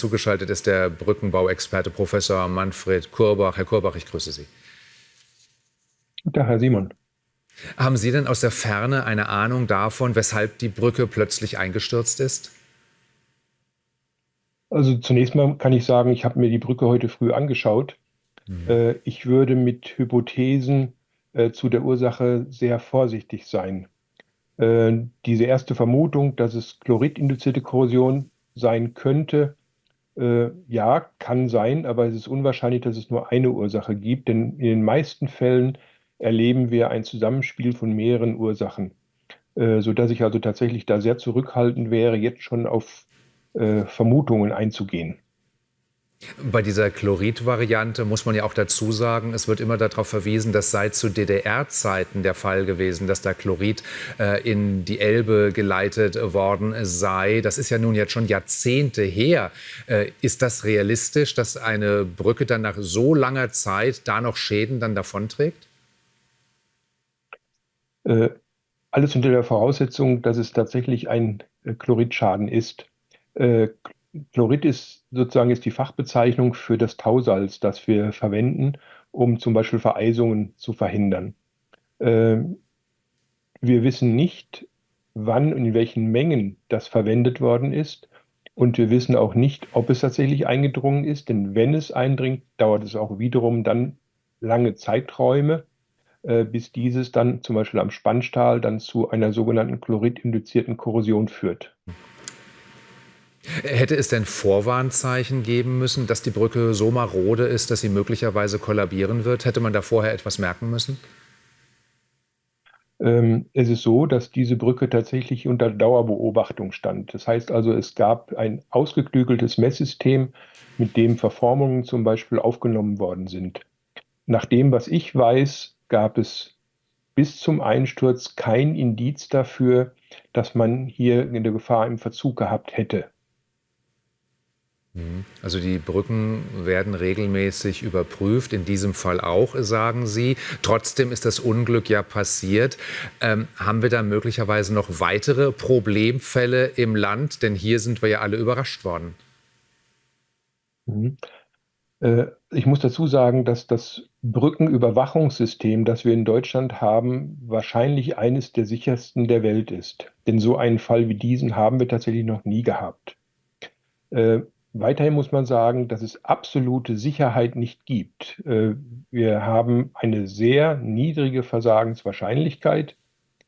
zugeschaltet ist der Brückenbauexperte Professor Manfred Kurbach. Herr Kurbach, ich grüße Sie. Guten Tag, Herr Simon. Haben Sie denn aus der Ferne eine Ahnung davon, weshalb die Brücke plötzlich eingestürzt ist? Also zunächst mal kann ich sagen, ich habe mir die Brücke heute früh angeschaut. Ich würde mit Hypothesen zu der Ursache sehr vorsichtig sein. Diese erste Vermutung, dass es chloridinduzierte Korrosion sein könnte, ja, kann sein, aber es ist unwahrscheinlich, dass es nur eine Ursache gibt, denn in den meisten Fällen erleben wir ein Zusammenspiel von mehreren Ursachen, sodass ich also tatsächlich da sehr zurückhaltend wäre, jetzt schon auf Vermutungen einzugehen. Bei dieser Chlorid-Variante muss man ja auch dazu sagen, es wird immer darauf verwiesen, das sei zu DDR-Zeiten der Fall gewesen, dass da Chlorid in die Elbe geleitet worden sei. Das ist ja nun jetzt schon Jahrzehnte her. Ist das realistisch, dass eine Brücke dann nach so langer Zeit da noch Schäden dann davonträgt? Äh, Alles unter der Voraussetzung, dass es tatsächlich ein Chloridschaden ist. Äh, Chlorid ist sozusagen ist die Fachbezeichnung für das Tausalz, das wir verwenden, um zum Beispiel Vereisungen zu verhindern. Äh, Wir wissen nicht, wann und in welchen Mengen das verwendet worden ist. Und wir wissen auch nicht, ob es tatsächlich eingedrungen ist. Denn wenn es eindringt, dauert es auch wiederum dann lange Zeiträume, bis dieses dann zum Beispiel am Spannstahl dann zu einer sogenannten chloridinduzierten Korrosion führt. Hätte es denn Vorwarnzeichen geben müssen, dass die Brücke so marode ist, dass sie möglicherweise kollabieren wird? Hätte man da vorher etwas merken müssen? Es ist so, dass diese Brücke tatsächlich unter Dauerbeobachtung stand. Das heißt also, es gab ein ausgeklügeltes Messsystem, mit dem Verformungen zum Beispiel aufgenommen worden sind. Nach dem, was ich weiß, gab es bis zum Einsturz kein Indiz dafür, dass man hier eine Gefahr im Verzug gehabt hätte. Also die Brücken werden regelmäßig überprüft, in diesem Fall auch, sagen Sie. Trotzdem ist das Unglück ja passiert. Haben wir da möglicherweise noch weitere Problemfälle im Land? Denn hier sind wir ja alle überrascht worden. Mhm. Ich muss dazu sagen, dass das Brückenüberwachungssystem, das wir in Deutschland haben, wahrscheinlich eines der sichersten der Welt ist. Denn so einen Fall wie diesen haben wir tatsächlich noch nie gehabt. Äh, Weiterhin muss man sagen, dass es absolute Sicherheit nicht gibt. Wir haben eine sehr niedrige Versagenswahrscheinlichkeit,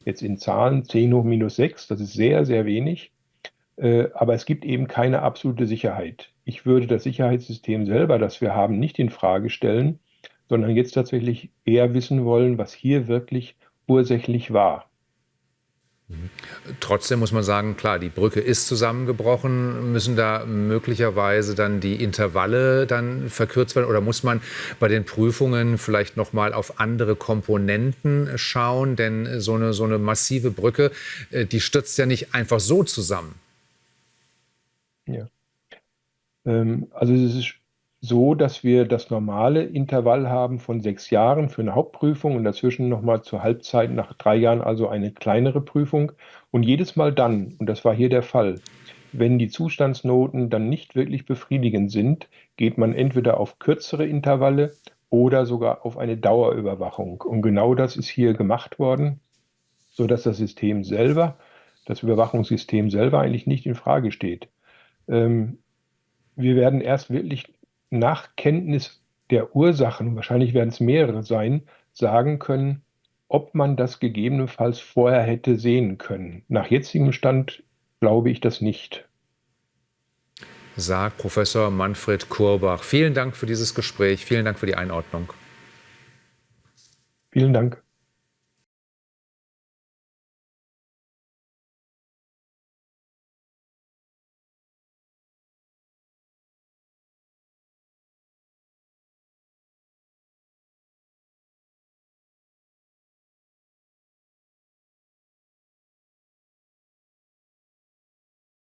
jetzt in Zahlen 10 hoch minus 6, das ist sehr, sehr wenig. Aber es gibt eben keine absolute Sicherheit. Ich würde das Sicherheitssystem selber, das wir haben, nicht in Frage stellen, sondern jetzt tatsächlich eher wissen wollen, was hier wirklich ursächlich war. Trotzdem muss man sagen, klar, die Brücke ist zusammengebrochen. Müssen da möglicherweise dann die Intervalle dann verkürzt werden? Oder muss man bei den Prüfungen vielleicht noch mal auf andere Komponenten schauen? Denn so eine massive Brücke, die stürzt ja nicht einfach so zusammen. Ja. Also es ist so, dass wir das normale Intervall haben von 6 Jahren für eine Hauptprüfung und dazwischen nochmal zur Halbzeit nach 3 Jahren also eine kleinere Prüfung. Und jedes Mal dann, und das war hier der Fall, wenn die Zustandsnoten dann nicht wirklich befriedigend sind, geht man entweder auf kürzere Intervalle oder sogar auf eine Dauerüberwachung. Und genau das ist hier gemacht worden, sodass das System selber, das Überwachungssystem selber eigentlich nicht in Frage steht. Ähm, Wir werden erst wirklich nach Kenntnis der Ursachen, wahrscheinlich werden es mehrere sein, sagen können, ob man das gegebenenfalls vorher hätte sehen können. Nach jetzigem Stand glaube ich das nicht. Sagt Professor Manfred Kurbach. Vielen Dank für dieses Gespräch. Vielen Dank für die Einordnung. Vielen Dank.